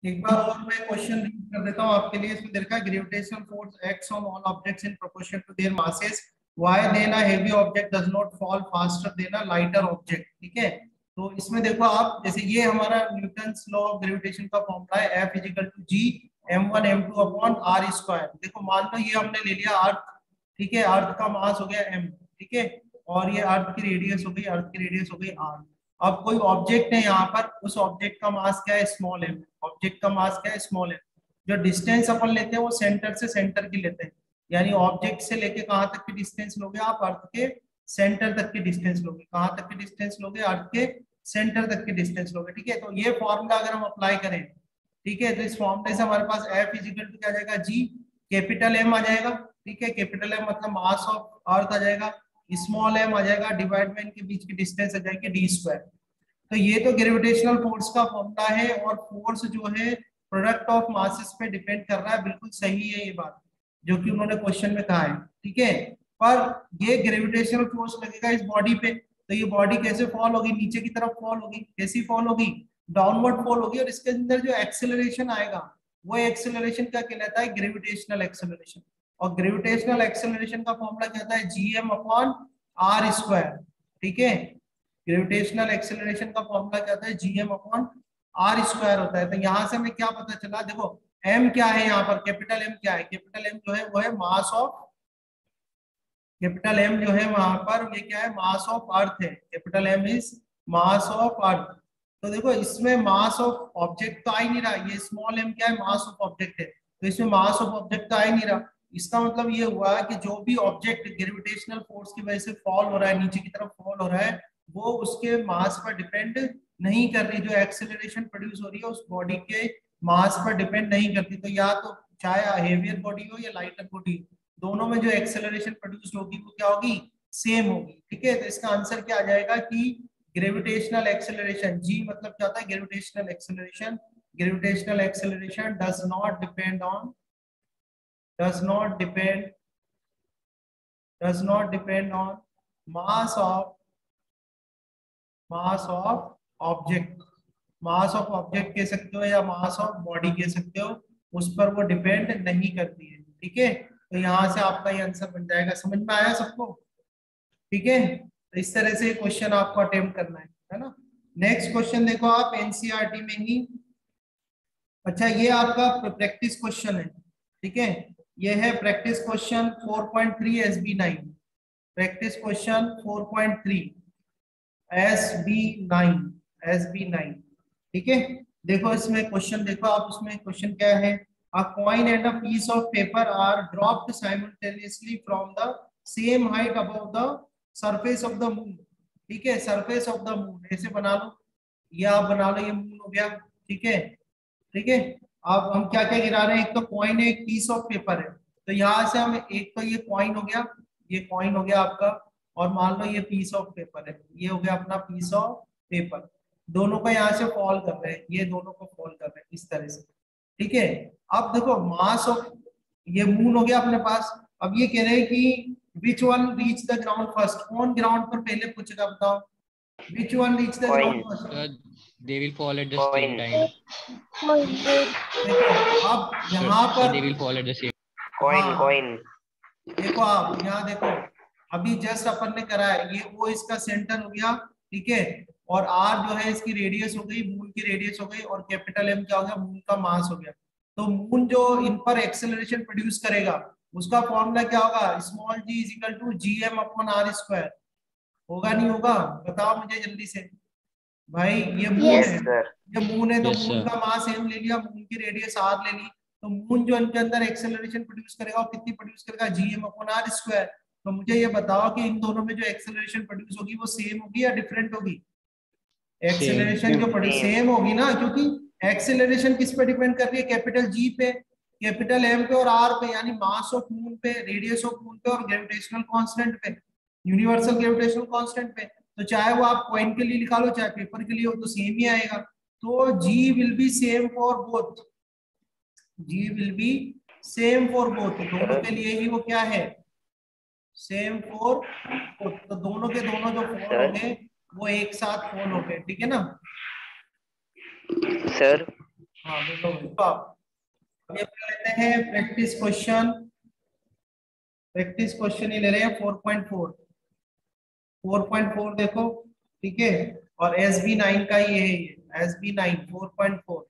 एक बार और मैं क्वेश्चन रीड कर देता हूँ आपके लिए। इसमें देखा gravitational force acts on all objects in proportion to their masses, why then a heavy object does not fall faster than a lighter object. ठीक है, तो इसमें देखो आप, जैसे ये हमारा न्यूटन्स लॉ ऑफ ग्रेविटेशन का फॉर्मूला है, F is equal to G m1 m2 upon r square. देखो मान लो ये हमने ले लिया अर्थ, ठीक है, अर्थ का मास हो गया m, ठीक है, और ये अर्थ की रेडियस हो गई, अर्थ की रेडियस हो गई r। अब कोई ऑब्जेक्ट है यहाँ पर, उस ऑब्जेक्ट का मास क्या है, स्मॉल एम। ऑब्जेक्ट का मास क्या है, स्मॉल एम। जो डिस्टेंस अपन लेते हैं वो सेंटर से सेंटर की लेते हैं, यानी ऑब्जेक्ट से लेके कहाँ तक की डिस्टेंस लोगे आप, अर्थ के सेंटर तक की डिस्टेंस लोगे। कहाँ तक की डिस्टेंस लोगे, अर्थ के सेंटर तक की डिस्टेंस लोगे। ठीक है, तो ये फॉर्मूला अगर हम अप्लाई करें, ठीक है, तो इस फॉर्मूले से हमारे पास F इजिकल टू क्या आ जाएगा, जी कैपिटल एम आ जाएगा। ठीक है, कैपिटल एम मतलब मास ऑफ अर्थ आ जाएगा, स्मॉल एम आ जाएगा, डिवाइड में इनके बीच की डिस्टेंस आ जाएगी डी स्क्वायर। तो ये तो ग्रेविटेशनल फोर्स का फॉर्मूला है, और फोर्स जो है प्रोडक्ट ऑफ मासेस पे डिपेंड कर रहा है। बिल्कुल सही है ये बात जो कि उन्होंने क्वेश्चन में कहा है। ठीक है, पर ये ग्रेविटेशनल फोर्स लगेगा इस बॉडी पे, तो ये बॉडी कैसे फॉल होगी, नीचे की तरफ फॉल होगी। कैसी फॉल होगी, डाउनवर्ड फॉल होगी, और इसके अंदर जो एक्सेलरेशन आएगा वो एक्सेलरेशन क्या कहलाता है, ग्रेविटेशनल एक्सेलरेशन। और ग्रेविटेशनल एक्सेलरेशन का फॉर्मूला क्या होता है, जीएम अपॉन आर स्क्वायर। ठीक है, ग्रेविटेशनल एक्सेलरेशन का फॉर्मूला क्या होता है, जीएम अपॉन आर स्क्वायर होता है। तो यहां से हमें क्या पता चला, देखो एम क्या है यहाँ पर, कैपिटल एम क्या है, कैपिटल एम जो है वो है मास ऑफ, कैपिटल एम जो है वहां पर ये क्या है, मास ऑफ अर्थ है। Capital M is mass of earth. तो देखो इसमें मास ऑफ ऑब्जेक्ट तो आ ही नहीं रहा, ये स्मॉल एम क्या है, मास ऑफ ऑब्जेक्ट है, तो इसमें मास ऑफ ऑब्जेक्ट तो आ ही नहीं रहा। इसका मतलब ये हुआ कि जो भी ऑब्जेक्ट ग्रेविटेशनल फोर्स की वजह से फॉल हो रहा है, नीचे की तरफ फॉल हो रहा है, वो उसके मास पर डिपेंड नहीं कर रही। जो एक्सेलरेशन प्रोड्यूस हो रही है उस बॉडी के मास पर डिपेंड नहीं करती। तो या तो चाहे हेवियर बॉडी हो या लाइटर बॉडी, दोनों में जो एक्सेलरेशन प्रोड्यूस होगी वो क्या होगी, सेम होगी। ठीक है, तो इसका आंसर क्या आ जाएगा कि ग्रेविटेशनल एक्सेलरेशन, जी मतलब क्या होता है, gravitational acceleration. Gravitational acceleration does not depend does not depend on mass of mass of object। Mass of object कह सकते हो या मास ऑफ बॉडी कह सकते हो, उस पर वो डिपेंड नहीं करती है। ठीक है, तो यहां से आपका ये आंसर बन जाएगा। समझ में आया सबको? ठीक है, तो इस तरह से क्वेश्चन आपको अटेम्प्ट करना है ना। नेक्स्ट क्वेश्चन देखो आप, एनसीईआरटी में ही। अच्छा, ये आपका प्रैक्टिस क्वेश्चन है। ठीक है, ये है practice question 4.3 SB9। Practice question 4.3 SB9। ठीक है, देखो इसमें क्वेश्चन देखो आप, उसमें क्वेश्चन क्या है, a coin and a piece of paper are dropped simultaneously from the same height above the surface of the moon. ठीक है, सरफेस ऑफ द मून ऐसे बना लो, ये आप बना लो, ये मून हो गया। ठीक है, ठीक है, अब हम क्या क्या गिरा रहे हैं, एक तो कॉइन है, एक पीस ऑफ पेपर है। तो यहाँ से हम, एक तो ये कॉइन हो गया, ये कॉइन हो गया आपका, और मान लो ये पीस ऑफ पेपर है, ये हो गया अपना पीस ऑफ पेपर। दोनों को यहाँ से फॉल कर रहे हैं, ये दोनों को फॉल कर रहे हैं इस तरह से। ठीक है, अब देखो मास ऑफ, ये मून हो गया अपने पास। अब ये कह रहे हैं कि which one reach the ground first, कौन ग्राउंड पर पहले पूछेगा, बताओ, which one reach the ground first. They will fall at the same time. देखो अब यहाँ Sir, पर, they will fall at the same. हाँ देखो आप यहाँ देखो, अभी जस्ट अपन ने करा है, ये ओ इसका सेंटर हो गया। ठीक है, और आर जो है इसकी रेडियस हो गई, मून की रेडियस हो गई, और कैपिटल एम क्या हो गया, मून का मास हो गया। तो मून जो इन पर एक्सेलरेशन प्रोड्यूस करेगा उसका फॉर्मूला क्या होगा, small g is equal to G M upon R square. होगा नहीं होगा, बताओ मुझे जल्दी से भाई। ये मून है, ये मून है, तो Yes, मून sir. का मास एम ले लिया, मून की रेडियस आर ले ली, तो मून जो इनके अंदर एक्सेलरेशन प्रोड्यूस करेगा वो कितनी प्रोड्यूस करेगा, जीएम अपॉन आर स्क्वायर। तो मुझे ये बताओ कि इन दोनों में जो एक्सेलरेशन प्रोड्यूस होगी वो सेम होगी या डिफरेंट होगी। Same. एक्सेलरेशन जो प्रोड्यूस सेम होगी ना, क्योंकि एक्सेलरेशन किस पे डिपेंड कर रही है, कैपिटल जी पे, कैपिटल एम पे और आर पे, यानी मास ऑफ मून पे, रेडियस ऑफ मून पे, और ग्रेविटेशनल कांस्टेंट पे, यूनिवर्सल ग्रेविटेशनल कांस्टेंट पे। तो चाहे वो आप कॉइन के लिए निकालो चाहे पेपर के लिए हो, तो सेम ही आएगा। तो g will be same for both, g will be same for both, दोनों के लिए ही वो क्या है, सेम फॉर बोथ। तो दोनों के दोनों जो फॉल हो गए वो एक साथ फॉल हो गए। ठीक है ना सर हाँ बोलो भाई। तो आप ये लेते हैं प्रैक्टिस क्वेश्चन। प्रैक्टिस क्वेश्चन ये ले रहे हैं 4.4। 4.4 देखो, ठीक है। और SB9 का ये है, SB9 4.4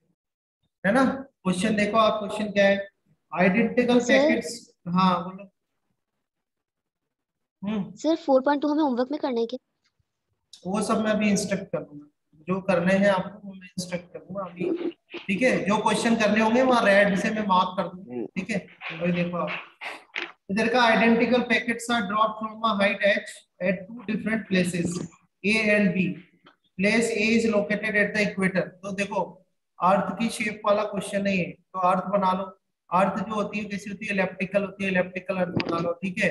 है ना। क्वेश्चन देखो आप, क्वेश्चन क्या है, आइडेंटिकल सर पैकेट्स। हाँ बोलो। सर 4.2 हमें होमवर्क में करना है क्या? वो सब मैं अभी इंस्ट्रक्ट करूंगा, जो करने हैं आपको वो मैं इंस्ट्रक्ट करूंगा अभी। ठीक है, जो क्वेश्चन करने होंगे वहाँ रेड से मैं मार्क कर दूंगा, ठीक है। वही देखो आप, इधर का identical packets are drop from a height h at two different places a and b। Place a is located at the equator. तो देखो अर्थ की शेप वाला क्वेश्चन है ये, तो अर्थ बना लो। अर्थ जो होती है कैसी होती है, इलेप्टिकल होती है, इलेप्टिकल अर्थ बना लो, ठीक है।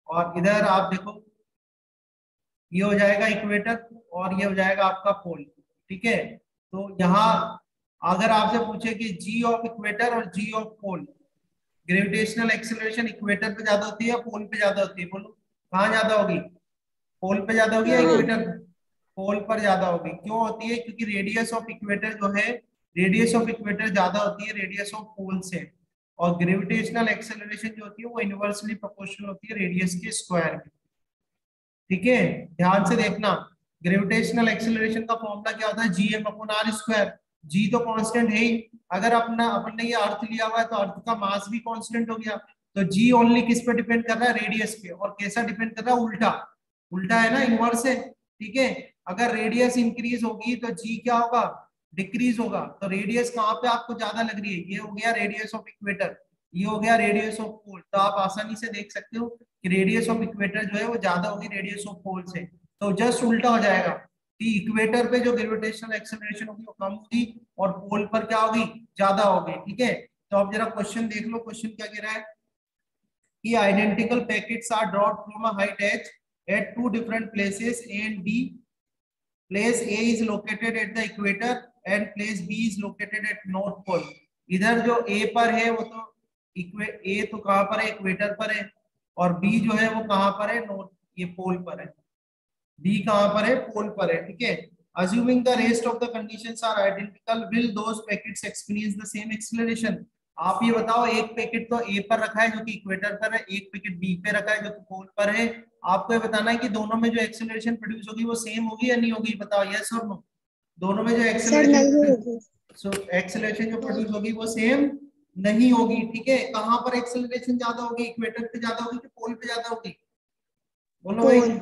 और इधर आप देखो ये हो जाएगा इक्वेटर और ये हो जाएगा आपका पोल, ठीक है। तो यहाँ अगर आपसे पूछे कि जी ऑफ इक्वेटर और g of pole, gravitational acceleration equator पे ज्यादा होती है या पोल पे ज्यादा होती है, बोलो कहाँ ज्यादा होगी, पोल पे ज्यादा होगी या इक्वेटर? पोल पर ज्यादा होगी। क्यों होती है? क्योंकि रेडियस ऑफ इक्वेटर जो है, रेडियस ऑफ इक्वेटर ज्यादा होती है रेडियस ऑफ पोल से। और ग्रेविटेशनल एक्सेलरेशन जो होती है वो इनवर्सली प्रोपोर्शनल होती है रेडियस के स्क्वायर में, ठीक है। ध्यान से देखना, ग्रेविटेशनल एक्सेलरेशन का फॉर्मूला क्या होता है, Gm/r²। जी तो कांस्टेंट है ही, अगर अपन ने ये अर्थ लिया हुआ है तो अर्थ का मास भी कांस्टेंट हो गया। तो जी ओनली किस पे डिपेंड कर रहा है, रेडियस पे। और कैसा डिपेंड कर रहा है, उल्टा। उल्टा है ना, इनवर्स है, ठीक है। अगर रेडियस इंक्रीज होगी तो जी क्या होगा, डिक्रीज होगा। तो रेडियस कहाँ पे आपको ज्यादा लग रही है, ये हो गया रेडियस ऑफ इक्वेटर, ये हो गया रेडियस ऑफ पोल। तो आप आसानी से देख सकते हो कि रेडियस ऑफ इक्वेटर जो है वो ज्यादा होगी रेडियस ऑफ पोल से। तो जस्ट उल्टा हो जाएगा कि इक्वेटर पे जो ग्रेविटेशनल एक्सेलरेशन होगी वो कम होगी और पोल पर क्या होगी, ज्यादा होगी, ठीक है। तो आप जरा क्वेश्चन देख लो, क्वेश्चन क्या कह रहा है कि identical packets are dropped from a height h at two different places A and B. Place A is located at the equator and place B is located at north pole. इधर जो A पर है वो तो A तो कहाँ पर है, इक्वेटर पर है। और B जो है वो कहाँ पर है, नॉर्थ, ये पोल पर है। B कहाँ पर है, पोल पर है, ठीक है। Assuming the rest of the conditions are identical, will those packets experience the same acceleration? आप ये बताओ, एक पैकेट तो A पर रखा है जो कि इक्वेटर पर है, एक पैकेट B पे रखा है जो कि पोल पर है। आपको ये बताना है कि दोनों में जो एक्सेलरेशन प्रोड्यूस होगी वो सेम होगी या नहीं होगी, बताओ यस और नो। दोनों में जो सर नहीं एक्सेलरेशन, होगी। सो एक्सेलरेशन जो प्रोड्यूस होगी वो सेम नहीं होगी, ठीक है। कहाँ पर एक्सेलरेशन ज्यादा होगी, इक्वेटर पे ज्यादा होगी कि पोल पे ज्यादा होगी, बोलो भाई। पोल।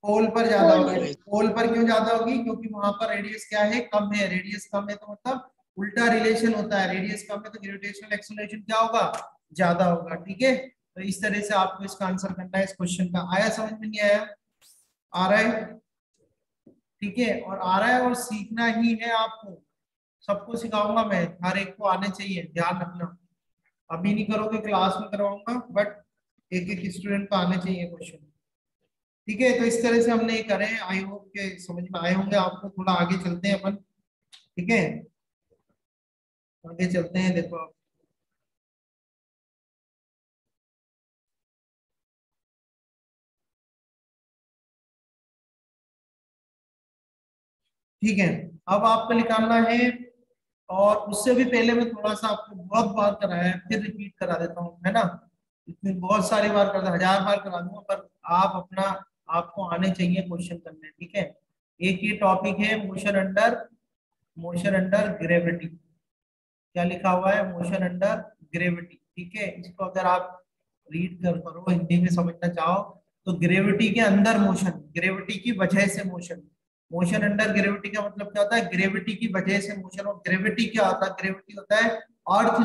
पोल पर ज्यादा पोल होगी। पे। पोल पर क्यों ज्यादा होगी, क्योंकि वहां पर रेडियस क्या है, कम है। रेडियस कम है तो मतलब उल्टा रिलेशन होता है, रेडियस कम है तो ग्रेविटेशनल एक्सेलरेशन क्या होगा, ज्यादा होगा, ठीक है। तो इस तरह से आपको इसका आंसर करना है इस क्वेश्चन का। आया समझ में, नहीं आया, आ रहा है, ठीक है। और आ रहा है और सीखना ही है आपको, सबको सिखाऊंगा मैं, हर एक को आने चाहिए, ध्यान रखना। अभी नहीं करोगे, क्लास में करवाऊंगा, बट एक एक स्टूडेंट को आने चाहिए क्वेश्चन, ठीक है। तो इस तरह से हमने ये करे, आई होप के समझ में आए होंगे आपको। थोड़ा आगे चलते हैं अपन, ठीक है, आगे चलते हैं। देखो आप, ठीक है। अब आपको निकालना है, और उससे भी पहले मैं थोड़ा सा आपको बहुत बार कराया है, फिर रिपीट करा देता हूँ, है ना। इतनी बहुत सारी बार करा, 1000 बार करा दूंगा, पर आप अपना, आपको आने चाहिए क्वेश्चन करने, ठीक है। एक ये टॉपिक है मोशन अंडर ग्रेविटी। क्या लिखा हुआ है, मोशन अंडर ग्रेविटी, ठीक है। इसको अगर आप रीड कर करो, हिंदी में समझना चाहो तो ग्रेविटी के अंदर मोशन, ग्रेविटी की वजह से मोशन। मोशन अंडर ग्रेविटी का मतलब क्या होता है, ग्रेविटी की वजह से मोशन। और ग्रेविटी क्या होता है, ग्रेविटी होता है अर्थ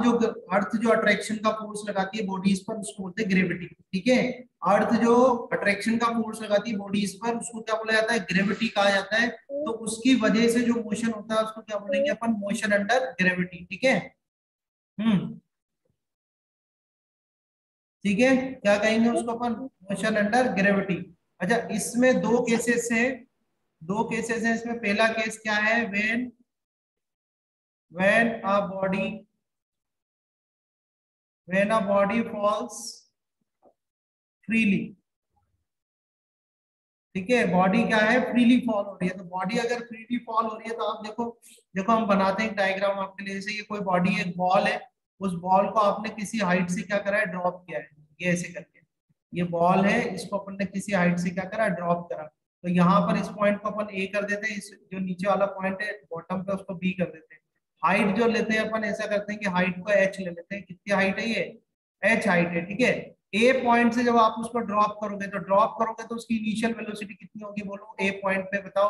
जो अट्रैक्शन का फोर्स लगाती है बॉडीज पर, उसको बोलते हैं ग्रेविटी, ठीक है। अर्थ जो अट्रैक्शन का फोर्स लगाती है बॉडीज पर, उसको क्या बोला जाता है, ग्रेविटी कहा जाता है। तो उसकी वजह से जो मोशन होता है उसको क्या बोलेंगे अपन, मोशन अंडर ग्रेविटी, ठीक है। हम्म, ठीक है, क्या कहेंगे उसको अपन, मोशन अंडर ग्रेविटी। अच्छा, इसमें दो केसेस है, दो केसेस है इसमें। पहला केस क्या है, when a body falls freely, ठीक है, बॉडी क्या है, फ्रीली फॉल हो रही है। तो बॉडी अगर फ्रीली फॉल हो रही है तो आप देखो, देखो हम बनाते हैं डायग्राम आपके लिए। जैसे ये कोई बॉडी, एक बॉल है, उस बॉल को आपने किसी हाइट से क्या करा है, ड्रॉप किया है, ये ऐसे करके। ये बॉल है, इसको अपन ने किसी हाइट से क्या करा, ड्रॉप करा। तो यहाँ पर इस पॉइंट को अपन ए कर देते हैं, इस जो नीचे वाला पॉइंट है बॉटम पे उसको बी कर देते हैं। हाइट जो लेते हैं अपन, ऐसा करते हैं कि हाइट को एच ले लेते हैं। कितनी हाइट है ये, एच हाइट है, ठीक है। ए पॉइंट से जब आप उसको ड्रॉप करोगे तो उसकी इनिशियल वेलोसिटी कितनी होगी, बोलो ए पॉइंट पे बताओ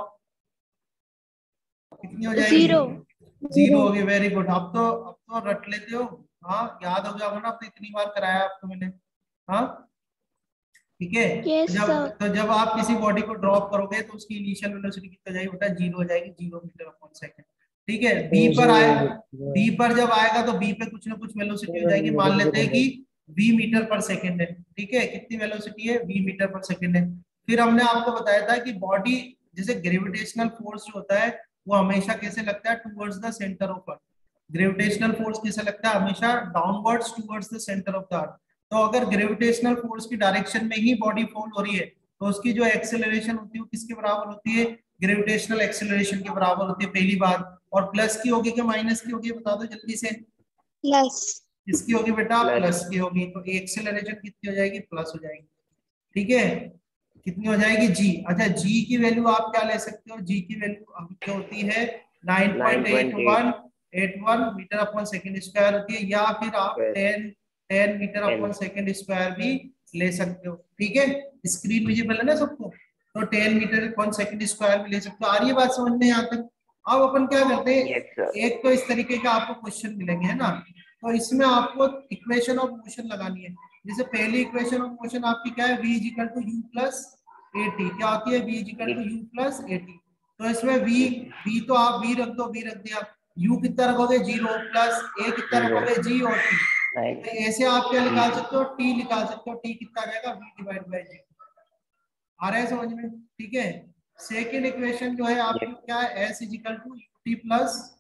कितनी हो जाएगी, 0 जीरो होगी। वेरी गुड, अब तो रट लेते हो। हाँ, याद हो गया होगा ना, अब तो इतनी बार कराया आपको मैंने। हाँ ठीक है। Yes sir. तो जब आप किसी बॉडी को ड्रॉप करोगे तो उसकी इनिशियल वेलोसिटी कितना जाएगी बेटा, 0 हो जाएगी, 0 मीटर अपॉन सेकंड। ठीक है, बी पर आए, बी पर जब आएगा तो बी पे कुछ ना कुछ वेलोसिटी हो जाएगी। मान लेते हैं कि v मीटर पर सेकंड है, ठीक है। कितनी वेलोसिटी है, v मीटर पर सेकंड है। फिर हमने आपको बताया था कि बॉडी, जैसे ग्रेविटेशनल फोर्स जो होता है वो हमेशा कैसे लगता है, towards the centre of earth. Gravitational force कैसे लगता है, हमेशा downwards towards the centre of the earth. तो अगर ग्रेविटेशनल फोर्स की डायरेक्शन में ही बॉडी फॉल हो रही है तो उसकी जो एक्सेलरेशन होती है वो किसके बराबर होती है, ग्रेविटेशनल एक्सेलरेशन के बराबर होती है, पहली बात। और प्लस की होगी कि माइनस की होगी, बता दो जल्दी से। प्लस। इसकी होगी बेटा, प्लस की होगी। तो एक्सेलरेशन कितनी हो जाएगी, प्लस हो जाएगी। ठीक है, कितनी हो जाएगी, जी। अच्छा, जी की वैल्यू आप क्या ले सकते हो, जी की वैल्यू जो होती है 9.8181 मीटर अपॉन सेकंड स्क्वायर होती है, या फिर आप 10 मीटर अपॉन सेकंड स्क्वायर भी ले सकते हो। ठीक है, स्क्रीन विजिबल है ना सबको, तो 10 मीटर अपॉन सेकंड स्क्वायर भी ले सकते हो। आ रही है बात समझ में यहाँ तक। अब अपन क्या करते हैं, एक तो इस तरीके का आपको क्वेश्चन मिलेंगे, है ना। तो इसमें आपको इक्वेशन ऑफ मोशन लगानी है। जैसे पहली इक्वेशन ऑफ मोशन आपकी क्या है, v equal to u plus a t. क्या होती है, v equal to u plus a t. तो इसमें v तो आप v रख दो, v रख दिया। u कितना रखोगे, 0, प्लस a कितना रखोगे, g और t। तो ऐसे आप क्या निकाल सकते हो, t निकाल सकते हो। t कितना आ जाएगा, v डिवाइड बाय g। आ रहा है समझ में, ठीक है। सेकेंड इक्वेशन जो है आपकी क्या है, s equal to u t plus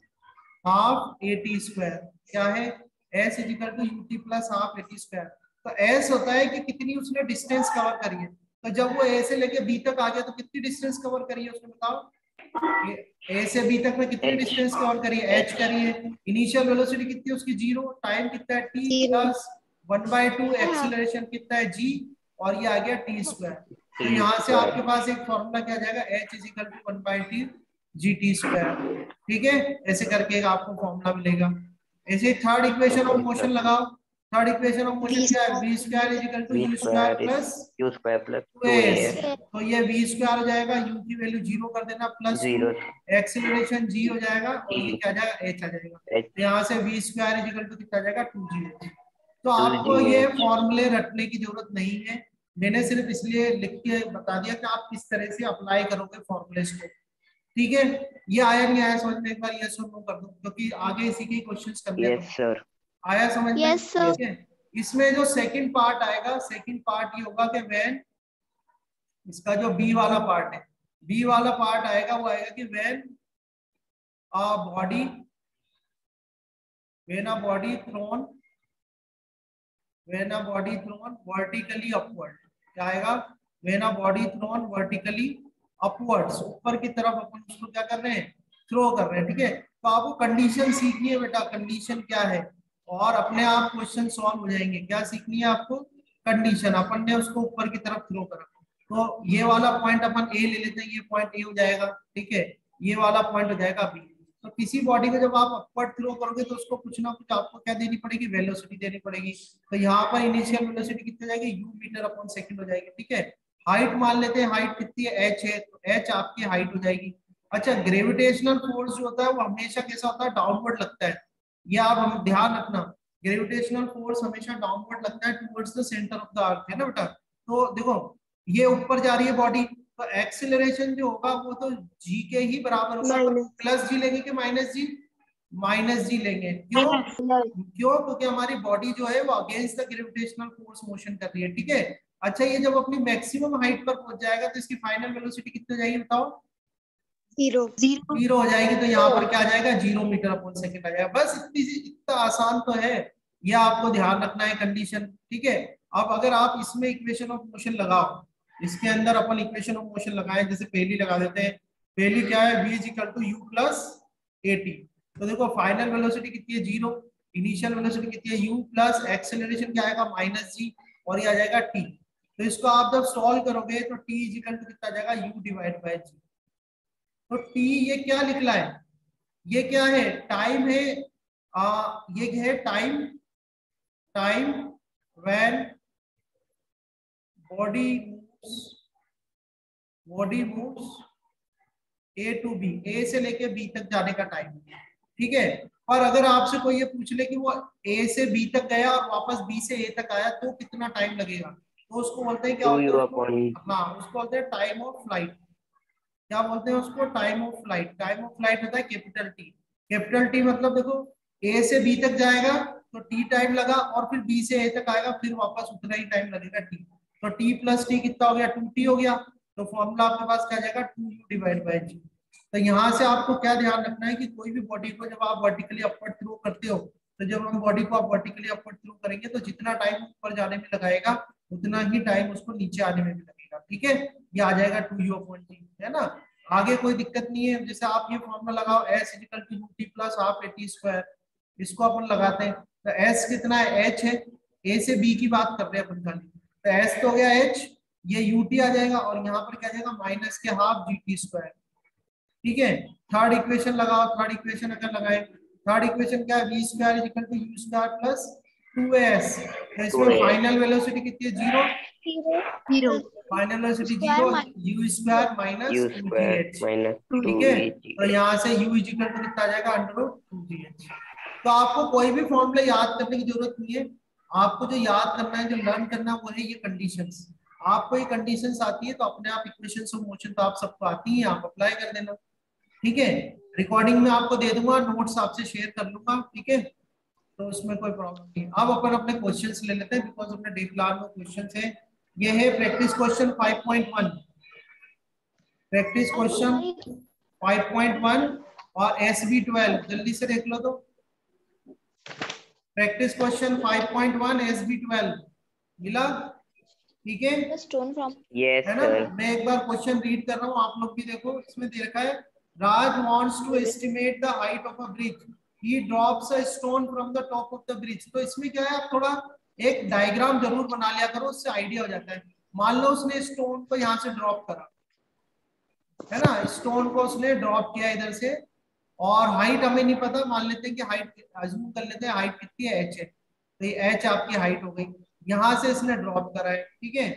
half a t square. क्या है, s equal to u t plus half a t square. तो s होता है कि कितनी उसने डिस्टेंस कवर करी है। तो जब वो a से लेके b तक आ गया तो कितनी डिस्टेंस कवर करी है उसने, बताओ। a से b तक में कितनी डिस्टेंस कवर करी है, h करी है। इनिशियल वेलोसिटी कितनी है उसकी, 0। टाइम कितना है, t प्लस 1/2। एक्सीलरेशन कितना है, g। और ये आ गया टी स्क्वायर। तो यहाँ से आपके पास एक फॉर्मूला क्या जाएगा, h is equal to 1/2 g t square. ठीक है, ऐसे करके एक आपको फॉर्मूला मिलेगा। ऐसे थर्ड इक्वेशन ऑफ मोशन लगाओ। थर्ड इक्वेशन ऑफ मोशन क्या है, v square is equal to u square plus 2s। तो ये v स्क्वायर हो जाएगा, u की वैल्यू 0 कर देना, प्लस 2। एक्सीलरेशन g हो जाएगा और ये क्या आ जाएगा, h आ जाएगा। तो यहाँ से v square is equal to कितना आ जाएगा, 2g। तो आपको ये फॉर्मूले रटने की जरूरत नहीं है, मैंने सिर्फ इसलिए लिख के बता दिया कि आप किस तरह से अप्लाई करोगे फॉर्मूलेस को। ठीक है, ये आया नहीं आया समझ में, एक बार यस और नो कर दो, क्योंकि आगे इसी के क्वेश्चंस करने हैं। Yes sir. आया समझ में, यस सर। ठीक है। इसमें जो सेकंड पार्ट आएगा, सेकंड पार्ट ये होगा कि व्हेन, इसका जो बी वाला पार्ट है, बी वाला पार्ट आएगा वो आएगा कि when a body, when a body thrown, when a body thrown vertically upward। क्या आएगा, when a body thrown vertically upwards, ऊपर की तरफ अपन उसको क्या कर रहे हैं, थ्रो कर रहे हैं। ठीक है, तो आपको कंडीशन सीखनी है बेटा, कंडीशन क्या है, और अपने आप क्वेश्चन सॉल्व हो जाएंगे। क्या सीखनी है आपको, कंडीशन। अपन ने उसको ऊपर की तरफ थ्रो करा, तो ये वाला पॉइंट अपन ए ले लेते हैं, ये पॉइंट ए हो जाएगा। ठीक है, ये वाला पॉइंट हो जाएगा बी। तो किसी बॉडी को जब आप अपवर्ड थ्रो करोगे तो उसको कुछ ना कुछ आपको क्या देनी पड़ेगी, वेलोसिटी देनी पड़ेगी। तो यहाँ पर इनिशियल वेलोसिटी कितनी जाएगी, यू मीटर अपॉन सेकंड हो जाएगी। ठीक है, हाइट मान लेते हैं, हाइट कितनी है, एच है, तो एच आपकी हाइट हो जाएगी। अच्छा, ग्रेविटेशनल फोर्स जो होता है वो हमेशा कैसा होता है, डाउनवर्ड लगता है। ये आप हम ध्यान रखना, ग्रेविटेशनल फोर्स हमेशा डाउनवर्ड लगता है towards the centre of the earth, है ना बेटा। तो देखो ये ऊपर जा रही है बॉडी, तो एक्सीलरेशन जो होगा वो तो जी के ही बराबर होगा। प्लस जी लेंगे कि माइनस जी, माइनस जी लेंगे। क्यों, क्योंकि हमारी बॉडी जो है वो against the gravitational force motion कर रही है। ठीक है, अच्छा ये जब अपनी मैक्सिमम हाइट पर पहुंच जाएगा तो इसकी फाइनल वेलोसिटी कितनी हो जाएगी, बताओ। 0 हो जाएगी। तो यहाँ पर क्या आ जाएगा, 0 मीटर अपॉन सेकंड आ जाएगा। बस इतना आसान तो है, ये आपको ध्यान रखना है कंडीशन। ठीक है, अब अगर आप इसमें इक्वेशन ऑफ मोशन लगाओ इसके अंदर अपन इक्वेशन ऑफ मोशन लगाए, जैसे पहली लगा देते हैं। पहली क्या है, v is equal to u plus at। तो देखो फाइनल वेलोसिटी कितनी है 0, इनिशियल वेलोसिटी कितनी है u प्लस एक्सेलरेशन क्या आएगा माइनस g, और ये आ जाएगा t। तो इसको आप जब सॉल्व करोगे तो t इज इक्वल टू कितना आ जाएगा u डिवाइड बाय g। तो t ये क्या निकला है, ये क्या है, टाइम है, ये है time, time when body moves A to B, A से लेके बी तक जाने का टाइम, ठीक है। और अगर आपसे कोई ये पूछ ले कि वो ए से बी तक गया और वापस बी से ए तक आया तो कितना टाइम लगेगा, तो उसको बोलते हैं क्या होता है उसको, हाँ उसको बोलते हैं टाइम ऑफ फ्लाइट। क्या बोलते हैं उसको, time of flight. Time of flight होता है कैपिटल टी। कैपिटल टी मतलब देखो ए से बी तक जाएगा तो टी टाइम लगा, और फिर बी से ए तक आएगा फिर वापस उतना ही टाइम लगेगा टी। तो टी प्लस टी कितना हो गया, 2t हो गया। तो फॉर्मूला आपके पास क्या जाएगा, 2u डिवाइड बाय जी। तो यहाँ से आपको क्या ध्यान रखना है कि कोई भी बॉडी को जब आप वर्टिकली अपवर्ड थ्रो करते हो, तो जब हम बॉडी को आप वर्टिकली अपवर्ड थ्रो करेंगे तो जितना टाइम ऊपर जाने में लगाएगा उतना ही टाइम उसको नीचे आने में भी लगेगा, ठीक है। ये आ जाएगा 2u अपॉन t, है ना। आगे कोई दिक्कत नहीं है। जैसे आप ये फॉर्मूला लगाओ s equal to ut plus half at square, इसको अपन लगाते हैं तो s कितना है, h है, a से b की बात कर रहे हैं अपन खाली। तो s तो हो गया h, ये ut आ जाएगा, और यहाँ पर क्या जाएगा माइनस के हाफ gt स्क्वायर, ठीक है। थर्ड इक्वेशन लगाओ, थर्ड इक्वेशन अगर लगाए, थर्ड इक्वेशन क्या है, v square is equal to u square plus 2s। तो इसमें फाइनल वेलोसिटी कितनी है, 0, final velocity 0, u square minus 2gh, ठीक है। तो यहाँ से u इज इक्वल टू कितना आ जाएगा, √2gh। तो आपको कोई भी फॉर्मूला याद करने की जरूरत नहीं है, आपको जो याद करना है, जो लर्न करना है वो है ये कंडीशंस। आपको ये कंडीशंस आती है तो अपने आप इक्वेशंस ऑफ मोशन तो आप सबको आती है, आप अप्लाई कर देना, ठीक है। रिकॉर्डिंग में आपको दे दूंगा, नोट्स आपसे शेयर कर लूंगा, ठीक है। तो उसमें कोई प्रॉब्लम नहीं। अब अपन अपने क्वेश्चंस ले लेते हैं, बिकॉज अपने डे प्लान में क्वेश्चंस है। ये है प्रैक्टिस क्वेश्चन 5.1, प्रैक्टिस क्वेश्चन 5.1 और SB12 जल्दी से देख लो। तो प्रैक्टिस क्वेश्चन 5.1 SB12 मिला, ठीक है। स्टोन फ्रॉम है ना। मैं एक बार क्वेश्चन रीड कर रहा हूँ, आप लोग भी देखो। इसमें दे रखा है, Raj wants to estimate the height of a bridge, he drops a stone from the top of the bridge. तो इसमें क्या है, आप थोड़ा एक डायग्राम जरूर बना लिया करो, उससे आइडिया हो जाता है। मान लो उसने स्टोन को यहाँ से ड्रॉप करा, है ना, स्टोन को उसने ड्रॉप किया इधर से, और हाइट हमें नहीं पता, मान लेते हैं कि हाइट अज्यूम कर लेते हैं हाइट कितनी है, h है। तो ये h आपकी हाइट हो गई, यहाँ से इसने ड्रॉप करा है, ठीक है।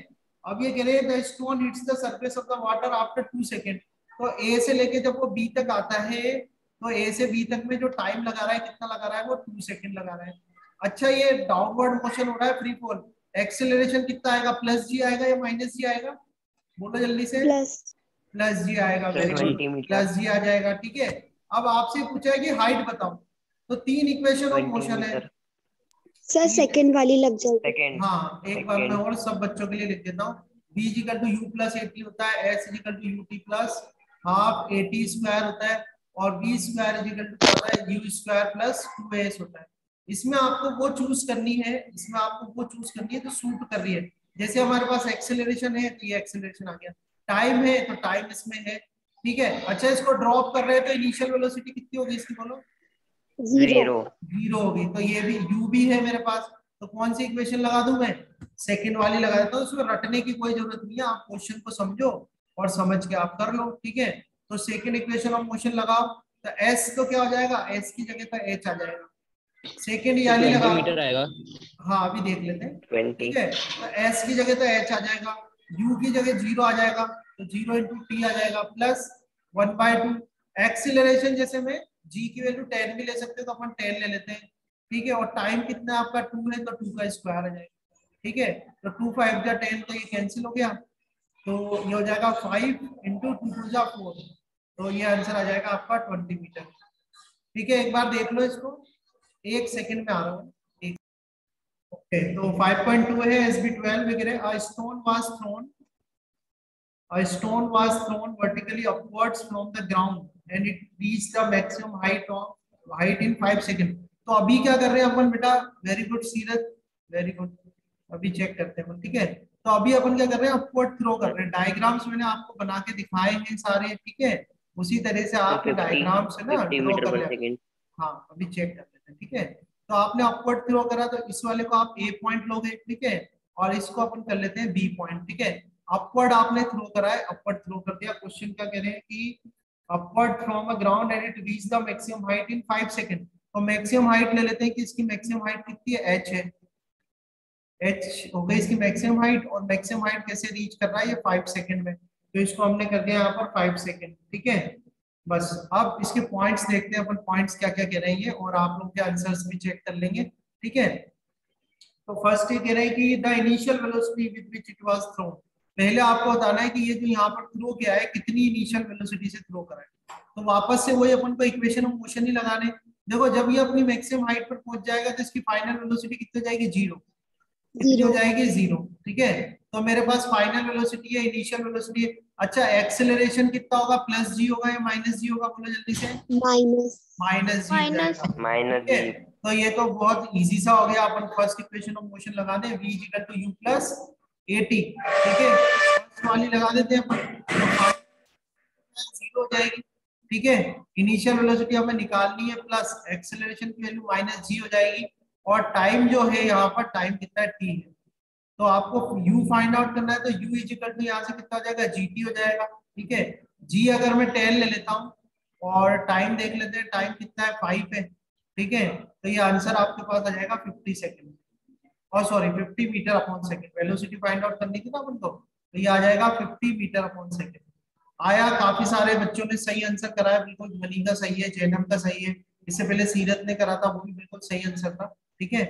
अब ये कह रहे हैं the stone hits the surface of the water after 2 second. तो a से लेके जब वो b तक आता है, तो a से b तक में जो टाइम लगा रहा है, कितना लगा रहा है, वो 2 सेकेंड लगा रहा है। अच्छा, ये डाउनवर्ड मोशन हो रहा है, फ्री फॉल, एक्सेलरेशन कितना आएगा, प्लस जी आएगा या माइनस जी आएगा, बोलो जल्दी से। प्लस जी आएगा, वेरी गुड, प्लस जी आ जाएगा, ठीक है। अब आपसे पूछा है कि हाइट बताओ, तो 3 इक्वेशन ऑफ मोशन है सर, सेकंड वाली लग जाएगी। हाँ, एक बार मैं और सब बच्चों के लिए लिख देता हूँ। b equal to u plus a t होता है, s equal to ut plus half at square होता है, और b स्क्वायर इक्वल टू होता है u स्क्वायर प्लस 2as होता है। इसमें आपको वो चूज करनी है, इसमें आपको वो चूज करनी है तो सूट कर रही है। जैसे हमारे पास एक्सेलरेशन है तो ये एक्सेलरेशन आ गया, टाइम है तो टाइम इसमें है, ठीक है। अच्छा, इसको ड्रॉप कर रहे हैं तो इनिशियल वेलोसिटी कितनी होगी इसकी, बोलो। 0 होगी। तो ये भी u भी है मेरे पास, तो कौन सी इक्वेशन लगा दूं मैं, सेकंड वाली लगा देता हूँ। इसमें रटने की कोई जरूरत नहीं है, आप क्वेश्चन को समझो और समझ के आप कर लो, ठीक है। तो सेकंड इक्वेशन ऑफ मोशन लगाओ, तो s तो क्या हो जाएगा, s की जगह पर h आ जाएगा। सेकंड यानी लगा, मीटर आएगा, हाँ अभी देख लेते हैं, ठीक है। तो s की जगह तो h आ जाएगा, u की जगह 0 आ जाएगा, तो 0 इंटू टी आ जाएगा प्लस 1/2। एक्सीलरेशन जैसे में g की वैल्यू 10 भी ले सकते हैं तो अपन 10 ले लेते हैं, ठीक है। और टाइम कितना आपका 2 है, तो 2 का स्क्वायर आ जाएगा, ठीक है। तो 2 5 जा 10, तो ये कैंसिल हो गया, तो ये हो जाएगा 5 इंटू 2 2 जा 4, तो ये आंसर आ जाएगा आपका 20 मीटर, ठीक है। एक बार देख लो इसको, एक सेकंड में आ रहा हूँ। ओके, तो 5.2 है SB12 वगैरह। A stone was thrown vertically upwards from the ground and it reached the maximum height in 5 seconds. तो अभी क्या कर रहे हैं अपन बेटा, वेरी गुड सीरत, वेरी गुड। अभी चेक करते हैं, ठीक है। तो अभी अपन क्या कर रहे हैं, अपवर्ड थ्रो कर रहे हैं। डायग्राम्स मैंने आपको बना के दिखाए हैं सारे, ठीक है, उसी तरह से आप डायग्राम से ना ड्रॉ कर लें। हाँ अभी चेक कर लेते हैं, ठीक है। तो आपने अपवर्ड थ्रो करा तो इस वाले को आप ए पॉइंट लोगे, ठीक है, और इसको अपन कर लेते हैं बी पॉइंट, ठीक है। अपवर्ड आपने थ्रो करा है, अपवर्ड थ्रो कर दिया। क्वेश्चन क्या कह रहे हैं कि upward from a ground and it reach the maximum height in 5 second. तो मैक्सिमम हाइट ले लेते हैं कि इसकी मैक्सिमम हाइट कितनी है, h है, h हो गई इसकी मैक्सिमम हाइट। और मैक्सिमम हाइट कैसे रीच कर रहा है, ये 5 सेकंड में, तो इसको हमने कर दिया यहाँ पर 5 सेकंड, ठीक है। बस अब इसके पॉइंट्स देखते हैं अपन, पॉइंट्स क्या क्या कह रहे हैं, और आप लोग के आंसर्स भी चेक कर लेंगे, ठीक है। तो फर्स्ट ये कह रहे हैं कि the initial velocity with which it was thrown. पहले आपको बताना है कि ये जो यहाँ पर थ्रो किया है कितनी इनिशियल वेलोसिटी से थ्रो करा है। तो वापस से वही अपन को इक्वेशन ऑफ मोशन ही लगाने। देखो जब ये अपनी मैक्सिमम हाइट पर पहुंच जाएगा तो इसकी फाइनल वेलोसिटी कितनी हो जाएगी, 0, कितनी हो जाएगी, 0, ठीक है। तो मेरे पास फाइनल वेलोसिटी है, इनिशियल वेलोसिटी है। अच्छा एक्सेलरेशन कितना होगा, प्लस जी होगा या माइनस जी होगा, बोलो जल्दी से। माइनस जी हो जाएगा, माइनस ठीक है। तो ये तो बहुत इजी सा हो गया, अपन फर्स्ट इक्वेशन ऑफ मोशन लगा दें, v equal to u plus at, ठीक है। फर्स्ट वाली लगा देते हैं अपन, 0 हो जाएगी, ठीक है। इनिशियल वेलोसिटी हमें निकालनी है, प्लस एक्सेलरेशन की वैल्यू माइनस जी हो जाएगी, और टाइम जो है यहाँ पर टाइम कितना है, t है। तो आपको u फाइंड आउट करना है, तो u इक्वल टू यहाँ से कितना हो जाएगा, gt हो जाएगा, ठीक है। g अगर मैं 10 ले लेता हूँ और टाइम देख लेते हैं, टाइम कितना है, 5 है, ठीक है। तो ये आंसर आपके पास आ जाएगा 50 सेकंड, और sorry 50 metre upon second. Velocity find out करनी थी ना अपन को, तो ये आ जाएगा 50 मीटर अपॉन सेकंड। आया, काफी सारे बच्चों ने सही आंसर कराया, बिल्कुल मनी का सही है, जैनम का सही है, इससे पहले सीरत ने करा था, वो भी बिल्कुल सही आंसर था, ठीक है।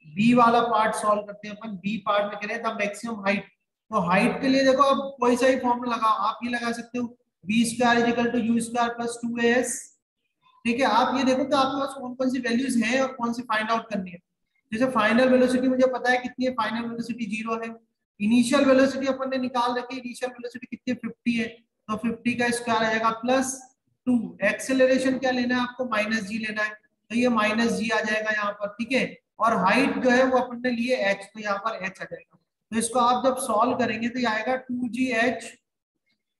बी वाला पार्ट सॉल्व करते हैं अपन। बी पार्ट में कह रहे हैं द मैक्सिमम हाइट। तो हाइट के लिए देखो, अब कोई सा ही फॉर्मूला लगाओ, आप ये लगा सकते हो v square is equal to u square plus 2as, ठीक है। आप ये देखो कि आपके पास कौन कौन सी वैल्यूज हैं और कौन सी फाइंड आउट करनी है। जैसे फाइनल वेलोसिटी मुझे पता है कितनी है, फाइनल वेलोसिटी 0 है। इनिशियल वेलोसिटी अपन ने निकाल रखी है, इनिशियल वेलोसिटी कितनी है, 50 है, तो 50 का स्क्वायर आ जाएगा प्लस 2। एक्सेलरेशन क्या लेना है आपको, माइनस जी लेना है, तो ये माइनस जी आ जाएगा यहाँ पर, ठीक है। और हाइट जो है वो अपन ने लिए h, तो यहाँ पर h आ जाएगा। तो इसको आप जब सॉल्व करेंगे तो ये आएगा 2gh,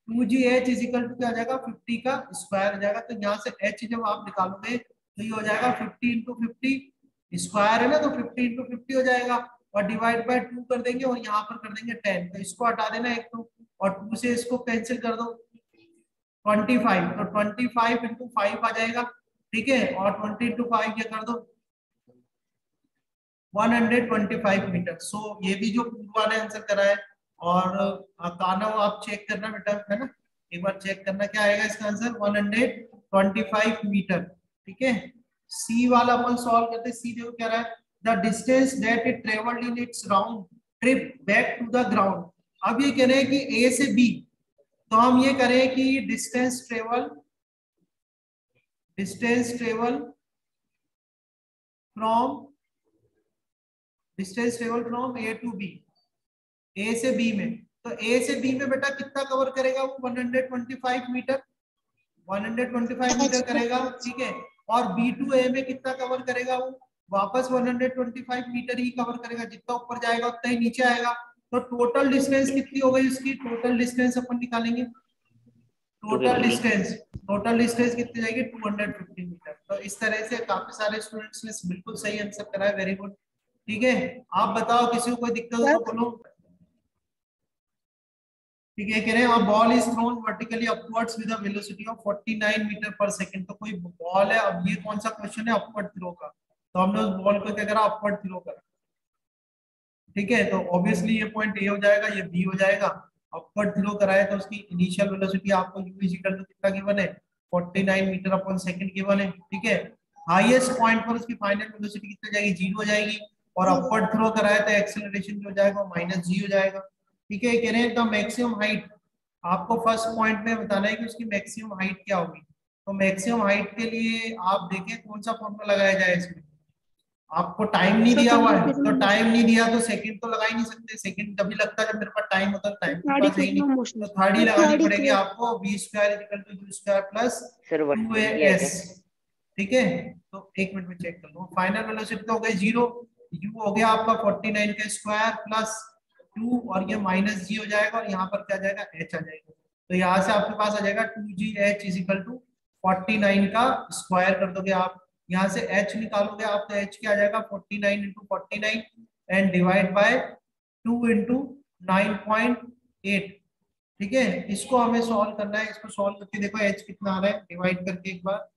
2gh is equal to क्या आ जाएगा, 50 का स्क्वायर आ जाएगा। तो यहाँ से h जब आप निकालोगे तो ये हो जाएगा 50 इंटू 50, स्क्वायर है ना, तो 50 इंटू 50 हो जाएगा, और डिवाइड बाय 2 कर देंगे, और यहाँ पर कर देंगे 10। तो इसको हटा देना एक तो, और 2 से इसको कैंसिल कर दो, 25, तो 25 इंटू 5 आ जाएगा, ठीक है। और 20 इंटू 5 ये कर दो, 125 मीटर। सो ये भी जो पूर्वा ने आंसर करा है, और कानव आप चेक करना बेटा, है ना, एक बार चेक करना क्या आएगा इसका आंसर, 125 मीटर, ठीक है। सी वाला अपन सॉल्व करते हैं। सी देखो क्या रहा है, the distance that it travelled in its round trip back to the ground. अब ये कह रहे हैं कि ए से बी, तो हम ये करें कि distance travel from A to B, A से बी में। तो ए से बी में बेटा कितना कवर करेगा वो, 125 मीटर, 125 मीटर करेगा, ठीक है। और बी टू ए में कितना कवर करेगा वो, वापस 125 मीटर ही कवर करेगा, जितना ऊपर जाएगा उतना ही नीचे आएगा। तो टोटल डिस्टेंस कितनी हो गई उसकी, टोटल डिस्टेंस अपन निकालेंगे, टोटल डिस्टेंस कितनी जाएगी, 250 मीटर। तो इस तरह से काफी सारे स्टूडेंट्स ने बिल्कुल सही आंसर करा है, वेरी गुड, ठीक है। आप बताओ किसी को कोई दिक्कत हो तो बोलो, ठीक है। कह रहे हैं ball is thrown vertically upwards with a velocity of 49 metre per second. तो कोई बॉल है, अब ये कौन सा क्वेश्चन है, अपवर्ड थ्रो का, तो हमने उस बॉल को क्या करा, अपवर्ड थ्रो करा, ठीक है। तो ऑब्वियसली ये पॉइंट ए हो जाएगा, ये बी हो जाएगा। अपवर्ड थ्रो कराए तो उसकी इनिशियल वेलोसिटी आपको u इक्वल टू कितना गिवन है, 49 मीटर अपॉन सेकंड गिवन है, ठीक है। हाईएस्ट पॉइंट पर उसकी फाइनल वेलोसिटी कितनी जाएगी, 0 हो जाएगी, और अपवर्ड थ्रो कराए तो एक्सेलरेशन जो हो जाएगा माइनस जी हो जाएगा, ठीक है। कह रहे हैं द मैक्सिमम हाइट, आपको फर्स्ट पॉइंट में बताना है कि उसकी मैक्सिमम हाइट क्या होगी। तो मैक्सिमम हाइट के लिए आप देखें कौन सा फॉर्मूला लगाया जाए इसमें। आपको टाइम नहीं दिया हुआ है, तो टाइम नहीं दिया तो सेकंड तो लगा ही नहीं सकते, सेकंड तभी लगता है जब मेरे पास टाइम होता है, टाइम के पास है ही नहीं, तो थर्ड ही लगानी पड़ेगी आपको, v square equal to u square plus 2as, ठीक है। तो एक मिनट में चेक कर लो, फाइनल वेलोसिटी तो हो गई 0, u हो गया आपका 49 का स्क्वायर प्लस 2 और ये माइनस जी हो जाएगा और यहाँ पर क्या आ जाएगा h आ जाएगा। तो यहाँ से आपके पास आ जाएगा 2gh इज इक्वल टू 49 का स्क्वायर कर दोगे आप, यहाँ से h निकालोगे आप तो h क्या आ जाएगा 49 into 49 and divide by 2 into 9.8। ठीक है, इसको हमें सॉल्व करना है। इसको सॉल्व करके देखो h कितना आ रहा है, डिवाइड करके एक बार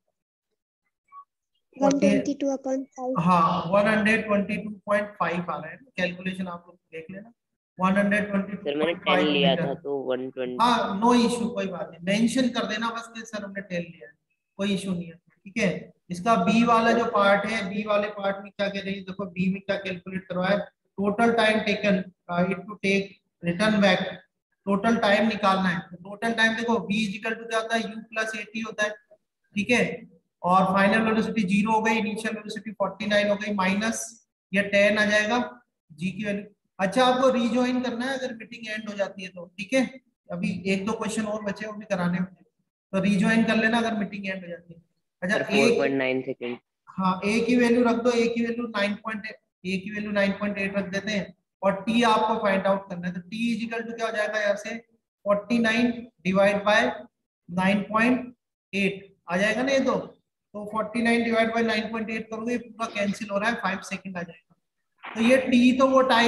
122/5। हाँ 122.5 आ रहा है। कैलकुलेशन आप लोग देख लेना। 122.5 सर मैंने 10 लिया था तो 120। हाँ नो इशू, कोई बात नहीं, मेंशन कर देना बस कि सर हमने 10 लिया है, कोई इशू नहीं है। ठीक है, इसका बी वाला जो पार्ट है, बी वाले पार्ट में क्या कह रही है, देखो बी में क्या कैलकुलेट करवा है, total time taken it to take return back, total time निकालना है। तो टोटल टाइम देखो v इक्वल टू क्या होता है, u प्लस 80 होता है। ठीक है, और फाइनल वेलोसिटी 0 हो गई, इनिशियल वेलोसिटी 49 हो गई, माइनस ये 10 आ जाएगा g की वैल्यू। अच्छा, आपको रीजॉइन करना है अगर मीटिंग एंड हो जाती है तो। ठीक है, अभी एक दो क्वेश्चन और बचे, वो भी कराने होंगे, तो रीजॉइन कर लेना अगर मीटिंग एंड हो जाती है। अच्छा, 4.9 सेकंड। हाँ a की वैल्यू रख दो, a की वैल्यू 9.8 रख देते हैं, और t आपको फाइंड आउट करना है। तो t इज इक्वल टू क्या हो जाएगा यहाँ से 49 डिवाइड बाय 9.8 आ जाएगा ना ये तो 49 डिवाइड बाय 9.8 करोगे पूरा कैंसिल हो रहा है, 5 सेकंड आ जाएगा। तो ये t तो वो टाइम